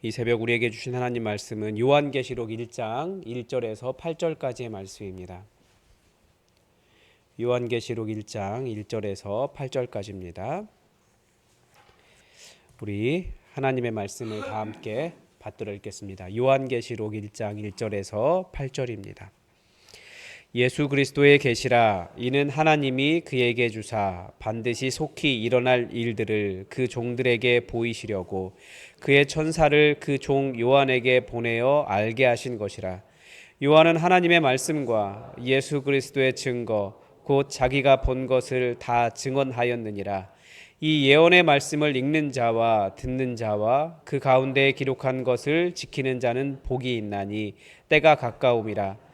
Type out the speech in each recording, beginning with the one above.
이 새벽 우리에게 주신 하나님 말씀은 요한계시록 1장 1절에서 8절까지의 말씀입니다. 요한계시록 1장 1절에서 8절까지입니다. 우리 하나님의 말씀을 다 함께 받들어 읽겠습니다. 요한계시록 1장 1절에서 8절입니다. 예수 그리스도의 계시라. 이는 하나님이 그에게 주사 반드시 속히 일어날 일들을 그 종들에게 보이시려고 그의 천사를 그 종 요한에게 보내어 알게 하신 것이라. 요한은 하나님의 말씀과 예수 그리스도의 증거 곧 자기가 본 것을 다 증언하였느니라. 이 예언의 말씀을 읽는 자와 듣는 자와 그 가운데 기록한 것을 지키는 자는 복이 있나니 때가 가까움이라.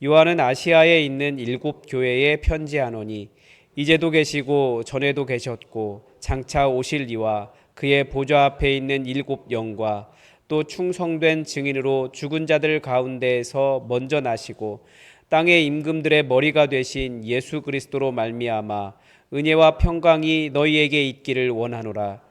요한은 아시아에 있는 7교회에 편지하노니 이제도 계시고 전에도 계셨고 장차 오실 이와 그의 보좌 앞에 있는 7영과 또 충성된 증인으로 죽은 자들 가운데에서 먼저 나시고 땅의 임금들의 머리가 되신 예수 그리스도로 말미암아 은혜와 평강이 너희에게 있기를 원하노라.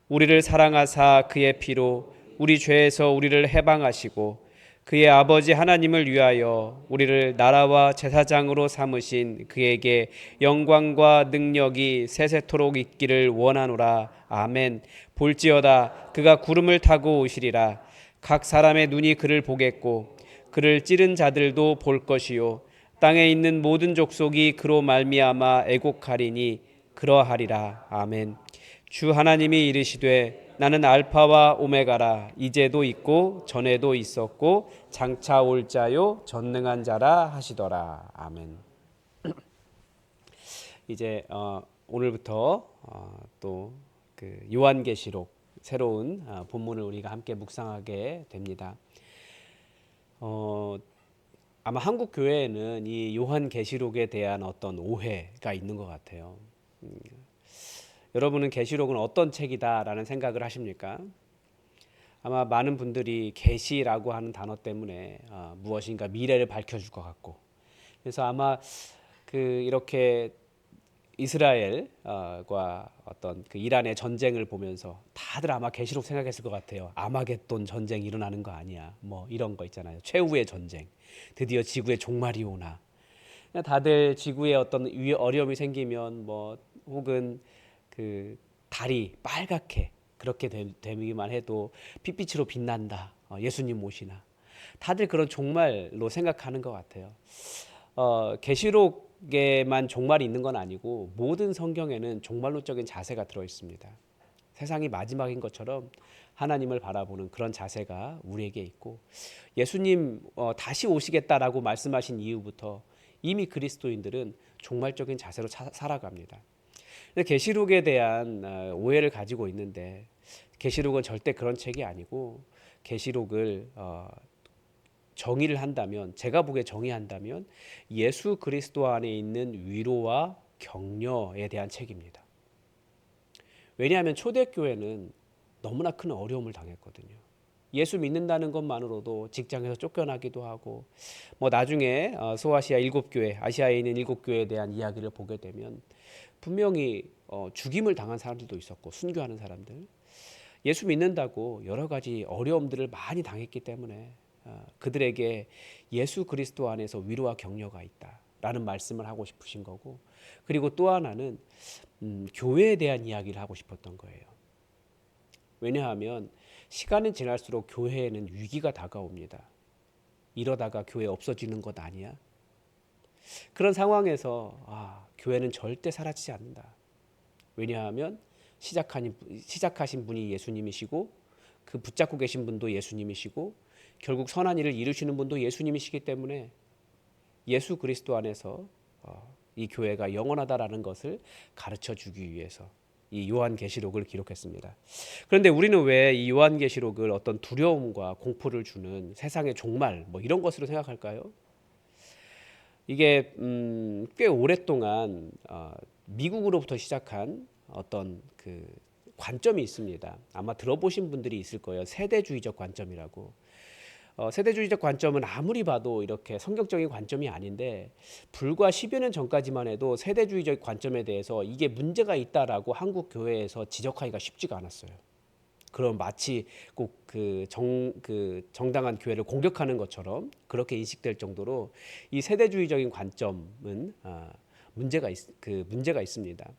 우리를 사랑하사 그의 피로 우리 죄에서 우리를 해방하시고 그의 아버지 하나님을 위하여 우리를 나라와 제사장으로 삼으신 그에게 영광과 능력이 세세토록 있기를 원하노라. 아멘. 볼지어다 그가 구름을 타고 오시리라. 각 사람의 눈이 그를 보겠고 그를 찌른 자들도 볼 것이요 땅에 있는 모든 족속이 그로 말미암아 애곡하리니 그러하리라. 아멘. 주 하나님이 이르시되 나는 알파와 오메가라. 이제도 있고 전에도 있었고 장차 올 자요 전능한 자라 하시더라. 아멘. 이제 오늘부터 또 그 요한계시록 새로운 본문을 우리가 함께 묵상하게 됩니다. 아마 한국 교회에는 이 요한계시록에 대한 어떤 오해가 있는 것 같아요. 여러분은 계시록은 어떤 책이다라는 생각을 하십니까? 아마 많은 분들이 계시라고 하는 단어 때문에 무엇인가 미래를 밝혀줄 것 같고, 그래서 아마 이렇게 이스라엘과 어떤 그 이란의 전쟁을 보면서 다들 아마 계시록 생각했을 것 같아요. 아마겟돈 전쟁 일어나는 거 아니야? 뭐 이런 거 있잖아요. 최후의 전쟁. 드디어 지구의 종말이 오나. 다들 지구에 어떤 어려움이 생기면 뭐 혹은 그 달이 빨갛게 그렇게 되기만 해도 핏빛으로 빛난다. 예수님 오시나. 다들 그런 종말로 생각하는 것 같아요. 계시록에만 종말이 있는 건 아니고 모든 성경에는 종말론적인 자세가 들어 있습니다. 세상이 마지막인 것처럼 하나님을 바라보는 그런 자세가 우리에게 있고, 예수님 다시 오시겠다라고 말씀하신 이후부터 이미 그리스도인들은 종말적인 자세로 살아갑니다. 계시록에 대한 오해를 가지고 있는데, 계시록은 절대 그런 책이 아니고, 계시록을 정의를 한다면, 제가 보기에 정의한다면 예수 그리스도 안에 있는 위로와 격려에 대한 책입니다. 왜냐하면 초대교회는 너무나 큰 어려움을 당했거든요. 예수 믿는다는 것만으로도 직장에서 쫓겨나기도 하고, 뭐 나중에 소아시아 7교회, 아시아에 있는 7교회에 대한 이야기를 보게 되면 분명히 죽임을 당한 사람들도 있었고, 순교하는 사람들, 예수 믿는다고 여러 가지 어려움들을 많이 당했기 때문에 그들에게 예수 그리스도 안에서 위로와 격려가 있다라는 말씀을 하고 싶으신 거고, 그리고 또 하나는 교회에 대한 이야기를 하고 싶었던 거예요. 왜냐하면 시간이 지날수록 교회에는 위기가 다가옵니다. 이러다가 교회 없어지는 것 아니야? 그런 상황에서 교회는 절대 사라지지 않는다. 왜냐하면 시작하신 분이 예수님이시고, 그 붙잡고 계신 분도 예수님이시고, 결국 선한 일을 이루시는 분도 예수님이시기 때문에 예수 그리스도 안에서 이 교회가 영원하다라는 것을 가르쳐 주기 위해서 이 요한계시록을 기록했습니다. 그런데 우리는 왜 이 요한계시록을 어떤 두려움과 공포를 주는 세상의 종말 뭐 이런 것으로 생각할까요? 이게 꽤 오랫동안 미국으로부터 시작한 어떤 그 관점이 있습니다. 아마 들어보신 분들이 있을 거예요. 세대주의적 관점이라고. 세대주의적 관점은 아무리 봐도 이렇게 성경적인 관점이 아닌데, 불과 10여 년 전까지만 해도 세대주의적 관점에 대해서 이게 문제가 있다라고 한국 교회에서 지적하기가 쉽지가 않았어요. 그런 마치 꼭 그 정당한 교회를 공격하는 것처럼 그렇게 인식될 정도로 이 세대주의적인 관점은 문제가 있습니다.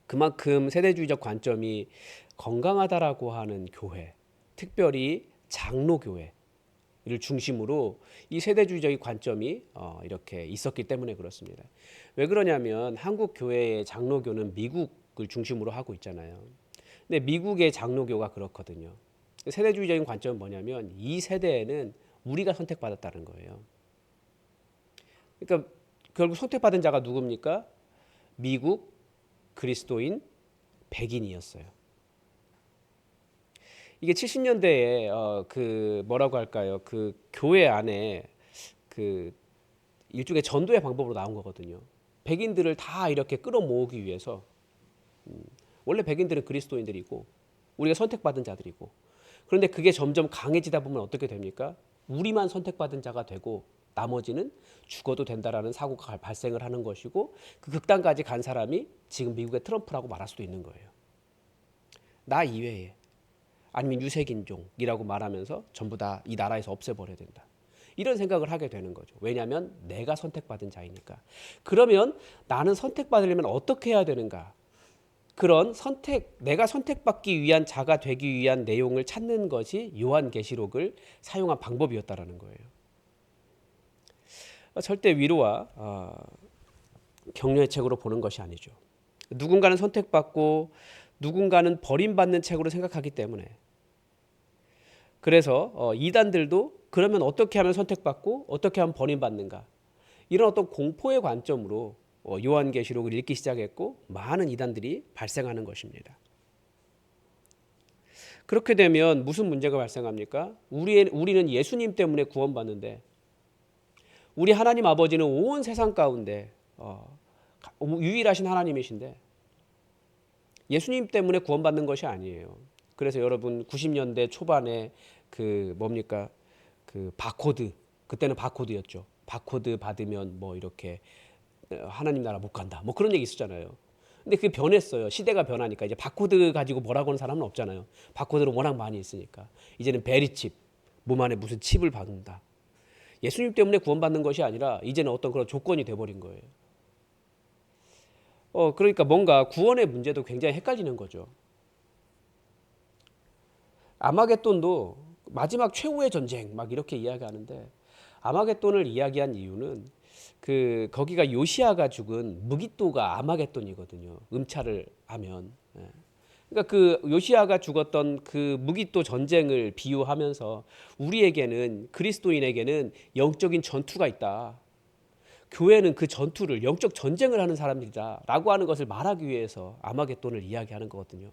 그만큼 세대주의적 관점이 건강하다라고 하는 교회, 특별히 장로교회를 중심으로 이 세대주의적인 관점이 이렇게 있었기 때문에 그렇습니다. 왜 그러냐면 한국 교회의 장로교는 미국을 중심으로 하고 있잖아요. 근데 미국의 장로교가 그렇거든요. 세대주의적인 관점은 뭐냐면 이 세대에는 우리가 선택받았다는 거예요. 그러니까 결국 선택받은 자가 누굽니까? 미국 그리스도인 백인이었어요. 이게 70년대에 그 뭐라고 할까요? 그 교회 안에 그 일종의 전도의 방법으로 나온 거거든요. 백인들을 다 이렇게 끌어모으기 위해서 원래 백인들은 그리스도인들이고 우리가 선택받은 자들이고 그런데 그게 점점 강해지다 보면 어떻게 됩니까? 우리만 선택받은 자가 되고 나머지는 죽어도 된다라는 사고가 발생을 하는 것이고 그 극단까지 간 사람이 지금 미국의 트럼프라고 말할 수도 있는 거예요. 나 이외에 아니면 유색인종이라고 말하면서 전부 다 이 나라에서 없애버려야 된다. 이런 생각을 하게 되는 거죠. 왜냐하면 내가 선택받은 자이니까. 그러면 나는 선택받으려면 어떻게 해야 되는가? 그런 내가 선택받기 위한 자가 되기 위한 내용을 찾는 것이 요한계시록을 사용한 방법이었다라는 거예요. 절대 위로와 격려의 책으로 보는 것이 아니죠. 누군가는 선택받고 누군가는 버림받는 책으로 생각하기 때문에 그래서 이단들도 그러면 어떻게 하면 선택받고 어떻게 하면 버림받는가 이런 어떤 공포의 관점으로 요한계시록을 읽기 시작했고 많은 이단들이 발생하는 것입니다. 그렇게 되면 무슨 문제가 발생합니까? 우리는 예수님 때문에 구원받는데 우리 하나님 아버지는 온 세상 가운데 유일하신 하나님이신데 예수님 때문에 구원받는 것이 아니에요. 그래서 여러분 90년대 초반에 그 바코드 그때는 바코드였죠. 바코드 받으면 뭐 이렇게 하나님 나라 못 간다. 뭐 그런 얘기 있었잖아요. 근데 그게 변했어요. 시대가 변하니까 이제 바코드 가지고 뭐라고 하는 사람은 없잖아요. 바코드는 워낙 많이 있으니까. 이제는 베리칩, 몸 안에 무슨 칩을 받는다. 예수님 때문에 구원받는 것이 아니라 이제는 어떤 그런 조건이 돼버린 거예요. 그러니까 뭔가 구원의 문제도 굉장히 헷갈리는 거죠. 아마겟돈도 마지막 최후의 전쟁 막 이렇게 이야기하는데 아마겟돈을 이야기한 이유는 거기가 요시아가 죽은 무깃도가 아마겟돈이거든요. 음차를 하면. 그러니까 그 요시아가 죽었던 그 무깃도 전쟁을 비유하면서 우리에게는 그리스도인에게는 영적인 전투가 있다. 교회는 그 전투를 영적 전쟁을 하는 사람들이다라고 하는 것을 말하기 위해서 아마겟돈을 이야기하는 거거든요.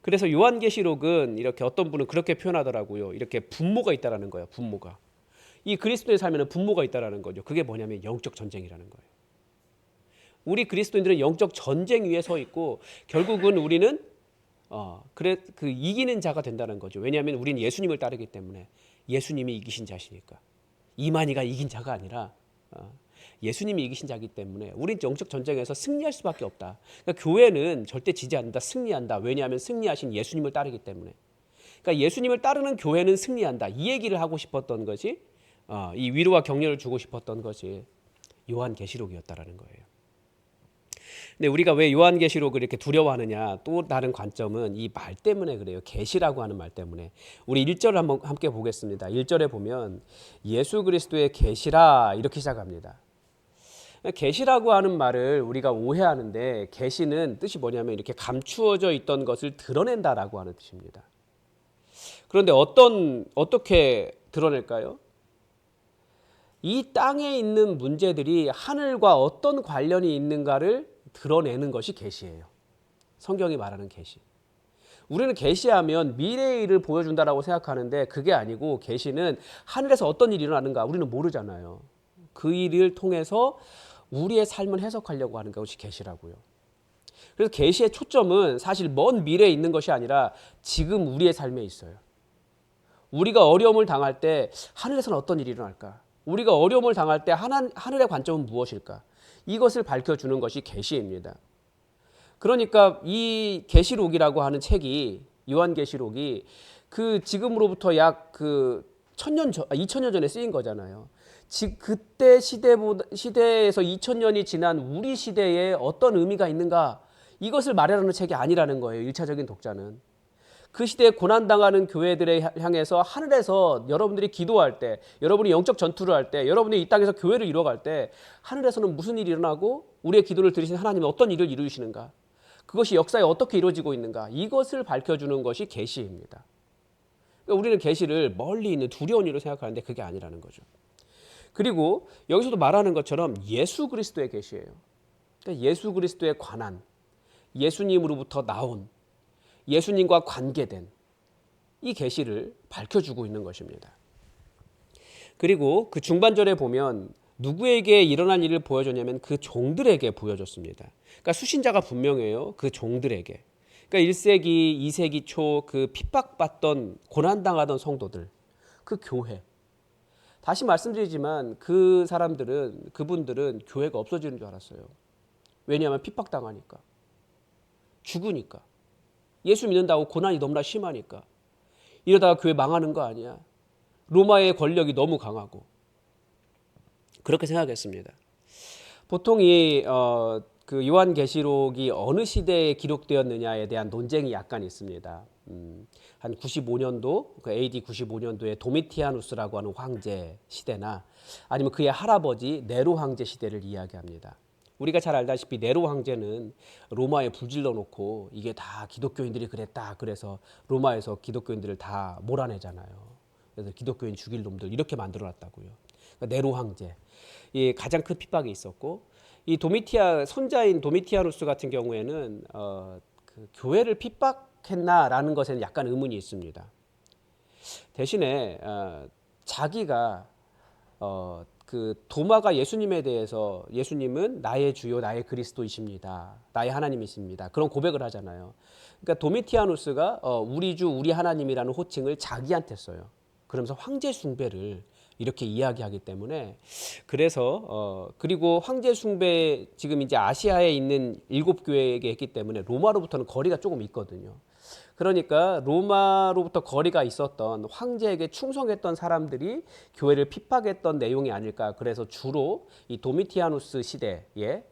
그래서 요한계시록은 이렇게 어떤 분은 그렇게 표현하더라고요. 이렇게 분모가 있다라는 거예요. 분모가. 이 그리스도의 삶에는 분모가 있다라는 거죠. 그게 뭐냐면 영적 전쟁이라는 거예요. 우리 그리스도인들은 영적 전쟁 위에 서 있고 결국은 우리는 이기는 자가 된다는 거죠. 왜냐하면 우리는 예수님을 따르기 때문에 예수님이 이기신 자시니까. 이만희가 이긴 자가 아니라 예수님이 이기신 자이기 때문에 우리는 영적 전쟁에서 승리할 수밖에 없다. 그러니까 교회는 절대 지지 않는다. 승리한다. 왜냐하면 승리하신 예수님을 따르기 때문에. 그러니까 예수님을 따르는 교회는 승리한다. 이 얘기를 하고 싶었던 것이 이 위로와 격려를 주고 싶었던 것이 요한계시록이었다라는 거예요. 근데 우리가 왜 요한계시록을 이렇게 두려워하느냐 또 다른 관점은 이 말 때문에 그래요. 계시라고 하는 말 때문에. 우리 1절을 한번 함께 보겠습니다. 1절에 보면 예수 그리스도의 계시라 이렇게 시작합니다. 계시라고 하는 말을 우리가 오해하는데 계시는 뜻이 뭐냐면 이렇게 감추어져 있던 것을 드러낸다라고 하는 뜻입니다. 그런데 어떻게 드러낼까요? 이 땅에 있는 문제들이 하늘과 어떤 관련이 있는가를 드러내는 것이 계시예요. 성경이 말하는 계시. 우리는 계시하면 미래의 일을 보여준다라고 생각하는데 그게 아니고 계시는 하늘에서 어떤 일이 일어나는가 우리는 모르잖아요. 그 일을 통해서 우리의 삶을 해석하려고 하는 것이 계시라고요. 그래서 계시의 초점은 사실 먼 미래에 있는 것이 아니라 지금 우리의 삶에 있어요. 우리가 어려움을 당할 때 하늘에서는 어떤 일이 일어날까? 우리가 어려움을 당할 때 하늘의 관점은 무엇일까? 이것을 밝혀주는 것이 계시입니다. 그러니까 이 계시록이라고 하는 책이 요한계시록이 그 지금으로부터 약 그 2000년 전에 쓰인 거잖아요. 그때 시대에서 2000년이 지난 우리 시대에 어떤 의미가 있는가 이것을 말하는 책이 아니라는 거예요. 1차적인 독자는. 그 시대에 고난당하는 교회들에 향해서 하늘에서 여러분들이 기도할 때, 여러분이 영적 전투를 할 때, 여러분이 이 땅에서 교회를 이루어갈 때 하늘에서는 무슨 일이 일어나고 우리의 기도를 들으신 하나님은 어떤 일을 이루시는가, 그것이 역사에 어떻게 이루어지고 있는가, 이것을 밝혀주는 것이 계시입니다. 그러니까 우리는 계시를 멀리 있는 두려운 일로 생각하는데 그게 아니라는 거죠. 그리고 여기서도 말하는 것처럼 예수 그리스도의 계시예요. 그러니까 예수 그리스도에 관한, 예수님으로부터 나온, 예수님과 관계된 이 계시를 밝혀주고 있는 것입니다. 그리고 그 중반절에 보면 누구에게 일어난 일을 보여줬냐면 그 종들에게 보여줬습니다. 그러니까 수신자가 분명해요. 그 종들에게. 그러니까 1세기, 2세기 초 그 핍박받던 고난당하던 성도들, 그 교회. 다시 말씀드리지만 그 사람들은, 그분들은 교회가 없어지는 줄 알았어요. 왜냐하면 핍박당하니까, 죽으니까, 예수 믿는다고 고난이 너무나 심하니까, 이러다가 교회 망하는 거 아니야. 로마의 권력이 너무 강하고, 그렇게 생각했습니다. 보통 그 요한계시록이 어느 시대에 기록되었느냐에 대한 논쟁이 약간 있습니다. 한 95년도, 그 AD 95년도에 도미티아누스라고 하는 황제 시대나 아니면 그의 할아버지 네로 황제 시대를 이야기합니다. 우리가 잘 알다시피 네로 황제는 로마에 불질러 놓고 이게 다 기독교인들이 그랬다. 그래서 로마에서 기독교인들을 다 몰아내잖아요. 그래서 기독교인 죽일 놈들 이렇게 만들어 놨다고요. 그러니까 네로 황제. 이 가장 큰 핍박이 있었고, 이 손자인 도미티아누스 같은 경우에는 그 교회를 핍박했나라는 것에는 약간 의문이 있습니다. 대신에 자기가 그 도마가 예수님에 대해서 예수님은 나의 주요 나의 그리스도이십니다. 나의 하나님이십니다. 그런 고백을 하잖아요. 그러니까 도미티아누스가 우리 주 우리 하나님이라는 호칭을 자기한테 써요. 그러면서 황제 숭배를 이렇게 이야기하기 때문에, 그래서 그리고 황제 숭배 지금 이제 아시아에 있는 7교회에게 했기 때문에 로마로부터는 거리가 조금 있거든요. 그러니까 로마로부터 거리가 있었던 황제에게 충성했던 사람들이 교회를 핍박했던 내용이 아닐까. 그래서 주로 이 도미티아누스 시대에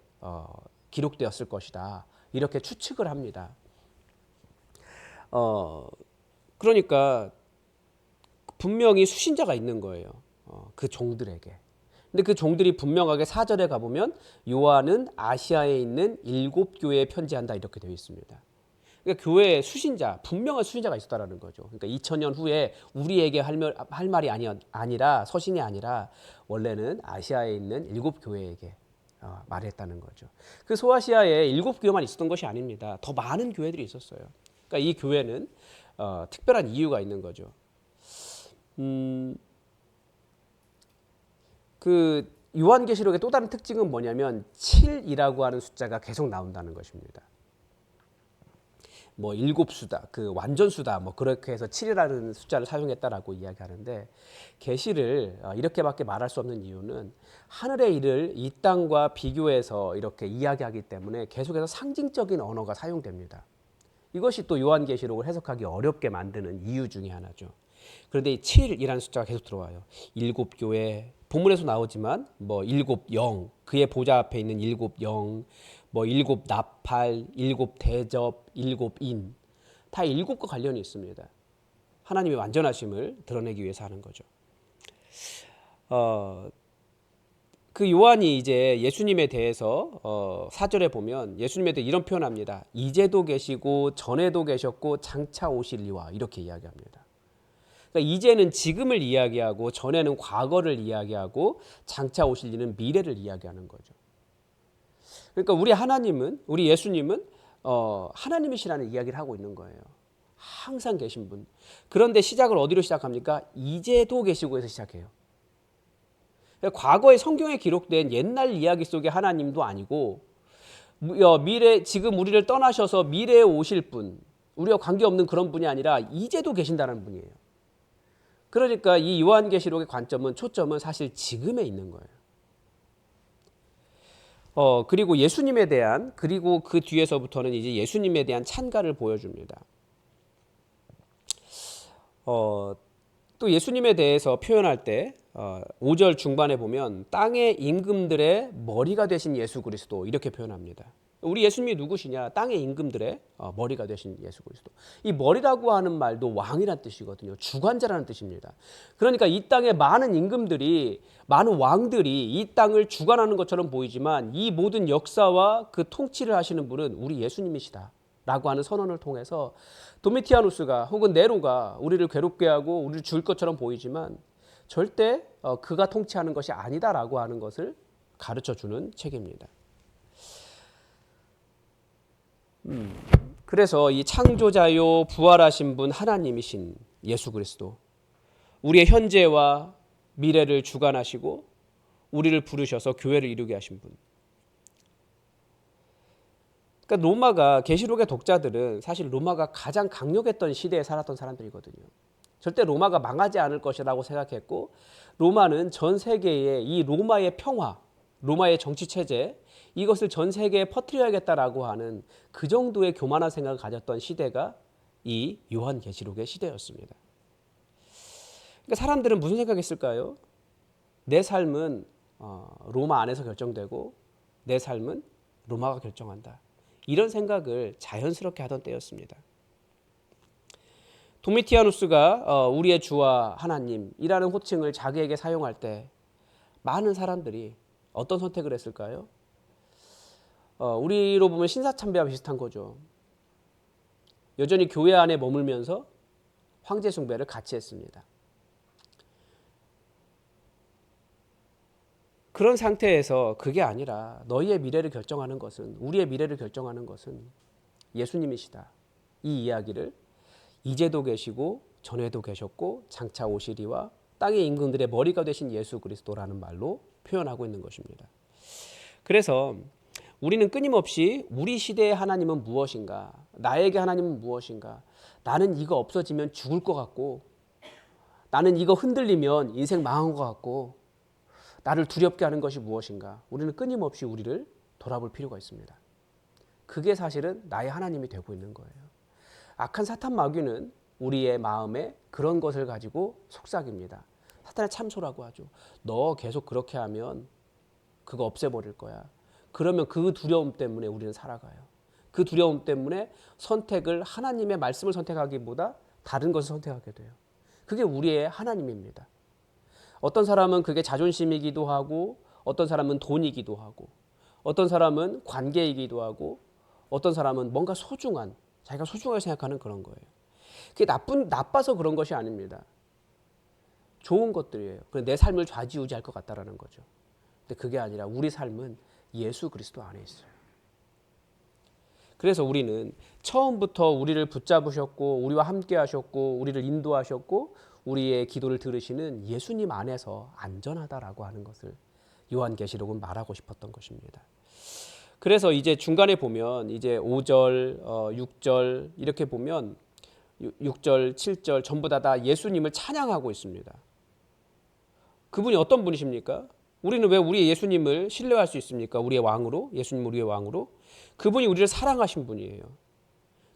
기록되었을 것이다. 이렇게 추측을 합니다. 그러니까 분명히 수신자가 있는 거예요. 그 종들에게. 근데 그 종들이 분명하게 4절에 가보면 요한은 아시아에 있는 7교회에 편지한다 이렇게 되어 있습니다. 그러니까 교회에 수신자, 분명한 수신자가 있었다라는 거죠. 그러니까 2000년 후에 우리에게 할 말이 아니라, 서신이 아니라 원래는 아시아에 있는 7교회에게 말했다는 거죠. 그 소아시아에 7교회만 있었던 것이 아닙니다. 더 많은 교회들이 있었어요. 그러니까 이 교회는 특별한 이유가 있는 거죠. 그 요한계시록의 또 다른 특징은 뭐냐면 7이라고 하는 숫자가 계속 나온다는 것입니다. 뭐 7수다, 그 완전수다, 뭐 그렇게 해서 7이라는 숫자를 사용했다라고 이야기하는데, 계시를 이렇게밖에 말할 수 없는 이유는 하늘의 일을 이 땅과 비교해서 이렇게 이야기하기 때문에 계속해서 상징적인 언어가 사용됩니다. 이것이 또 요한계시록을 해석하기 어렵게 만드는 이유 중에 하나죠. 그런데 이 7이라는 숫자가 계속 들어와요. 7교회, 본문에서 나오지만 뭐 7영, 그의 보좌 앞에 있는 7영, 뭐 7나팔, 7대접, 7인, 다 7과 관련이 있습니다. 하나님의 완전하심을 드러내기 위해서 하는 거죠. 그 요한이 이제 예수님에 대해서 4절에 보면 예수님에 대해 이런 표현합니다. 이제도 계시고 전에도 계셨고 장차 오실리와 이렇게 이야기합니다. 그러니까 이제는 지금을 이야기하고 전에는 과거를 이야기하고 장차 오실 이는 미래를 이야기하는 거죠. 그러니까 우리 하나님은, 우리 예수님은 하나님이시라는 이야기를 하고 있는 거예요. 항상 계신 분. 그런데 시작을 어디로 시작합니까? 이제도 계시고에서 시작해요. 그러니까 과거의 성경에 기록된 옛날 이야기 속의 하나님도 아니고, 지금 우리를 떠나셔서 미래에 오실 분, 우리와 관계없는 그런 분이 아니라 이제도 계신다는 분이에요. 그러니까 이 요한계시록의 초점은 사실 지금에 있는 거예요. 그리고 예수님에 대한, 그리고 그 뒤에서부터는 이제 예수님에 대한 찬가를 보여줍니다. 또 예수님에 대해서 표현할 때 5절 중반에 보면 땅의 임금들의 머리가 되신 예수 그리스도 이렇게 표현합니다. 우리 예수님이 누구시냐? 땅의 임금들의 머리가 되신 예수 그리스도. 이 머리라고 하는 말도 왕이라는 뜻이거든요. 주관자라는 뜻입니다. 그러니까 이 땅의 많은 임금들이, 많은 왕들이 이 땅을 주관하는 것처럼 보이지만 이 모든 역사와 그 통치를 하시는 분은 우리 예수님이시다 라고 하는 선언을 통해서 도미티아누스가 혹은 네로가 우리를 괴롭게 하고 우리를 죽일 것처럼 보이지만 절대 그가 통치하는 것이 아니다라고 하는 것을 가르쳐주는 책입니다. 그래서 이 창조자요 부활하신 분 하나님이신 예수 그리스도, 우리의 현재와 미래를 주관하시고 우리를 부르셔서 교회를 이루게 하신 분. 그러니까 로마가, 계시록의 독자들은 사실 로마가 가장 강력했던 시대에 살았던 사람들이거든요. 절대 로마가 망하지 않을 것이라고 생각했고, 로마는 전 세계에 이 로마의 평화, 로마의 정치 체제, 이것을 전 세계에 퍼뜨려야겠다라고 하는 그 정도의 교만한 생각을 가졌던 시대가 이 요한계시록의 시대였습니다. 그러니까 사람들은 무슨 생각했을까요? 내 삶은 로마 안에서 결정되고 내 삶은 로마가 결정한다. 이런 생각을 자연스럽게 하던 때였습니다. 도미티아누스가 우리의 주와 하나님이라는 호칭을 자기에게 사용할 때 많은 사람들이 어떤 선택을 했을까요? 우리로 보면 신사참배와 비슷한 거죠. 여전히 교회 안에 머물면서 황제 숭배를 같이 했습니다. 그런 상태에서 그게 아니라 너희의 미래를 결정하는 것은, 우리의 미래를 결정하는 것은 예수님이시다. 이 이야기를 이제도 계시고 전에도 계셨고 장차 오시리와 땅의 임금들의 머리가 되신 예수 그리스도라는 말로 표현하고 있는 것입니다. 그래서 우리는 끊임없이 우리 시대의 하나님은 무엇인가, 나에게 하나님은 무엇인가, 나는 이거 없어지면 죽을 것 같고, 나는 이거 흔들리면 인생 망한 것 같고, 나를 두렵게 하는 것이 무엇인가, 우리는 끊임없이 우리를 돌아볼 필요가 있습니다. 그게 사실은 나의 하나님이 되고 있는 거예요. 악한 사탄 마귀는 우리의 마음에 그런 것을 가지고 속삭입니다. 사탄의 참소라고 하죠. 너 계속 그렇게 하면 그거 없애버릴 거야. 그러면 그 두려움 때문에 우리는 살아가요. 그 두려움 때문에 선택을, 하나님의 말씀을 선택하기보다 다른 것을 선택하게 돼요. 그게 우리의 하나님입니다. 어떤 사람은 그게 자존심이기도 하고, 어떤 사람은 돈이기도 하고, 어떤 사람은 관계이기도 하고, 어떤 사람은 뭔가 소중한, 자기가 소중하게 생각하는 그런 거예요. 그게 나빠서 그런 것이 아닙니다. 좋은 것들이에요. 내 삶을 좌지우지할 것 같다라는 거죠. 근데 그게 아니라 우리 삶은 예수 그리스도 안에 있어요. 그래서 우리는 처음부터 우리를 붙잡으셨고, 우리와 함께 하셨고, 우리를 인도하셨고, 우리의 기도를 들으시는 예수님 안에서 안전하다라고 하는 것을 요한계시록은 말하고 싶었던 것입니다. 그래서 이제 중간에 보면 이제 5절, 6절 이렇게 보면 6절, 7절 전부 다 예수님을 찬양하고 있습니다. 그분이 어떤 분이십니까? 우리는 왜 우리의 예수님을 신뢰할 수 있습니까? 우리의 왕으로, 예수님 우리의 왕으로. 그분이 우리를 사랑하신 분이에요.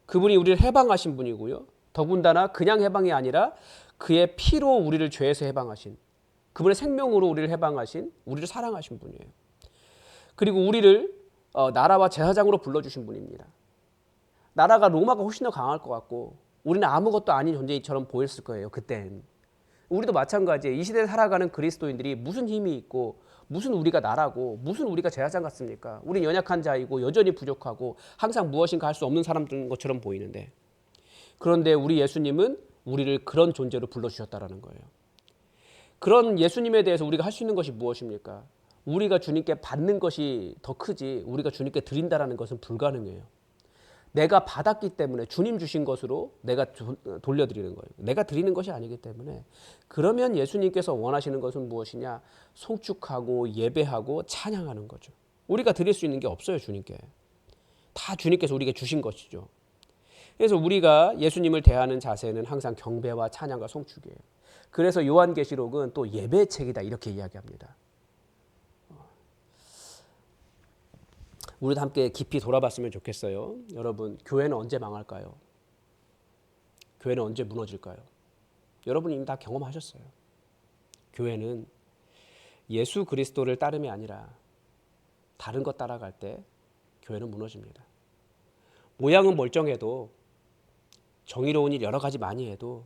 그분이 우리를 해방하신 분이고요. 더군다나 그냥 해방이 아니라 그의 피로 우리를 죄에서 해방하신, 그분의 생명으로 우리를 해방하신, 우리를 사랑하신 분이에요. 그리고 우리를 나라와 제사장으로 불러주신 분입니다. 나라가 로마가 훨씬 더 강할 것 같고 우리는 아무것도 아닌 존재처럼 보였을 거예요. 그땐. 우리도 마찬가지예요. 이 시대에 살아가는 그리스도인들이 무슨 힘이 있고 무슨 우리가 나라고 무슨 우리가 제사장 같습니까? 우린 연약한 자이고 여전히 부족하고 항상 무엇인가 할 수 없는 사람들인 것처럼 보이는데, 그런데 우리 예수님은 우리를 그런 존재로 불러주셨다는 거예요. 그런 예수님에 대해서 우리가 할 수 있는 것이 무엇입니까? 우리가 주님께 받는 것이 더 크지 우리가 주님께 드린다는 것은 불가능해요. 내가 받았기 때문에 주님 주신 것으로 내가 돌려드리는 거예요. 내가 드리는 것이 아니기 때문에. 그러면 예수님께서 원하시는 것은 무엇이냐? 송축하고 예배하고 찬양하는 거죠. 우리가 드릴 수 있는 게 없어요. 주님께. 다 주님께서 우리에게 주신 것이죠. 그래서 우리가 예수님을 대하는 자세는 항상 경배와 찬양과 송축이에요. 그래서 요한계시록은 또 예배책이다 이렇게 이야기합니다. 우리도 함께 깊이 돌아봤으면 좋겠어요. 여러분, 교회는 언제 망할까요? 교회는 언제 무너질까요? 여러분 이미 다 경험하셨어요. 교회는 예수 그리스도를 따름이 아니라 다른 것 따라갈 때 교회는 무너집니다. 모양은 멀쩡해도, 정의로운 일 여러 가지 많이 해도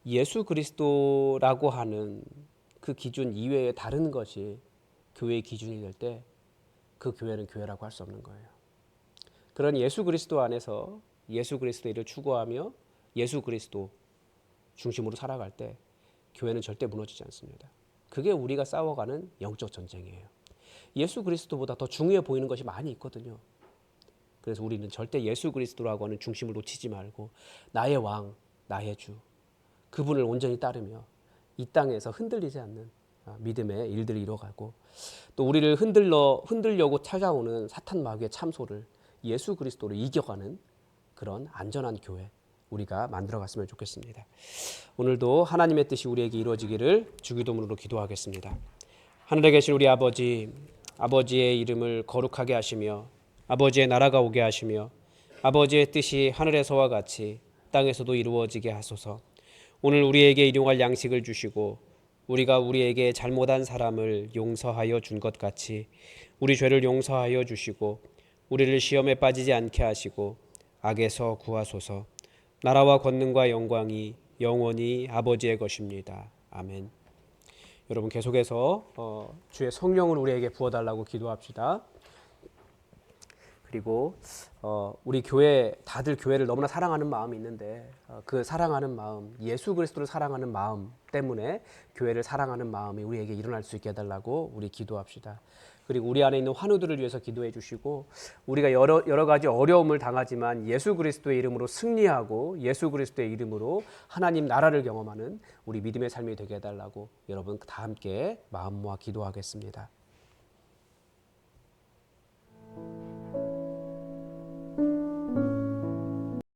예수 그리스도라고 하는 그 기준 이외에 다른 것이 교회의 기준이 될 때 그 교회는 교회라고 할 수 없는 거예요. 그런 예수 그리스도 안에서 예수 그리스도의 일을 추구하며 예수 그리스도 중심으로 살아갈 때 교회는 절대 무너지지 않습니다. 그게 우리가 싸워가는 영적 전쟁이에요. 예수 그리스도보다 더 중요해 보이는 것이 많이 있거든요. 그래서 우리는 절대 예수 그리스도라고 하는 중심을 놓치지 말고 나의 왕, 나의 주, 그분을 온전히 따르며 이 땅에서 흔들리지 않는 믿음의 일들을 이뤄가고, 또 우리를 흔들려고 찾아오는 사탄 마귀의 참소를 예수 그리스도로 이겨가는 그런 안전한 교회 우리가 만들어갔으면 좋겠습니다. 오늘도 하나님의 뜻이 우리에게 이루어지기를 주기도문으로 기도하겠습니다. 하늘에 계신 우리 아버지, 아버지의 이름을 거룩하게 하시며 아버지의 나라가 오게 하시며 아버지의 뜻이 하늘에서와 같이 땅에서도 이루어지게 하소서. 오늘 우리에게 일용할 양식을 주시고 우리가 우리에게 잘못한 사람을 용서하여 준 것 같이 우리 죄를 용서하여 주시고 우리를 시험에 빠지지 않게 하시고 악에서 구하소서. 나라와 권능과 영광이 영원히 아버지의 것입니다. 아멘. 여러분 계속해서 주의 성령을 우리에게 부어달라고 기도합시다. 그리고 우리 교회 다들 교회를 너무나 사랑하는 마음이 있는데 그 사랑하는 마음, 예수 그리스도를 사랑하는 마음 때문에 교회를 사랑하는 마음이 우리에게 일어날 수 있게 해달라고 우리 기도합시다. 그리고 우리 안에 있는 환우들을 위해서 기도해 주시고, 우리가 여러 가지 어려움을 당하지만 예수 그리스도의 이름으로 승리하고 예수 그리스도의 이름으로 하나님 나라를 경험하는 우리 믿음의 삶이 되게 해달라고 여러분 다 함께 마음 모아 기도하겠습니다.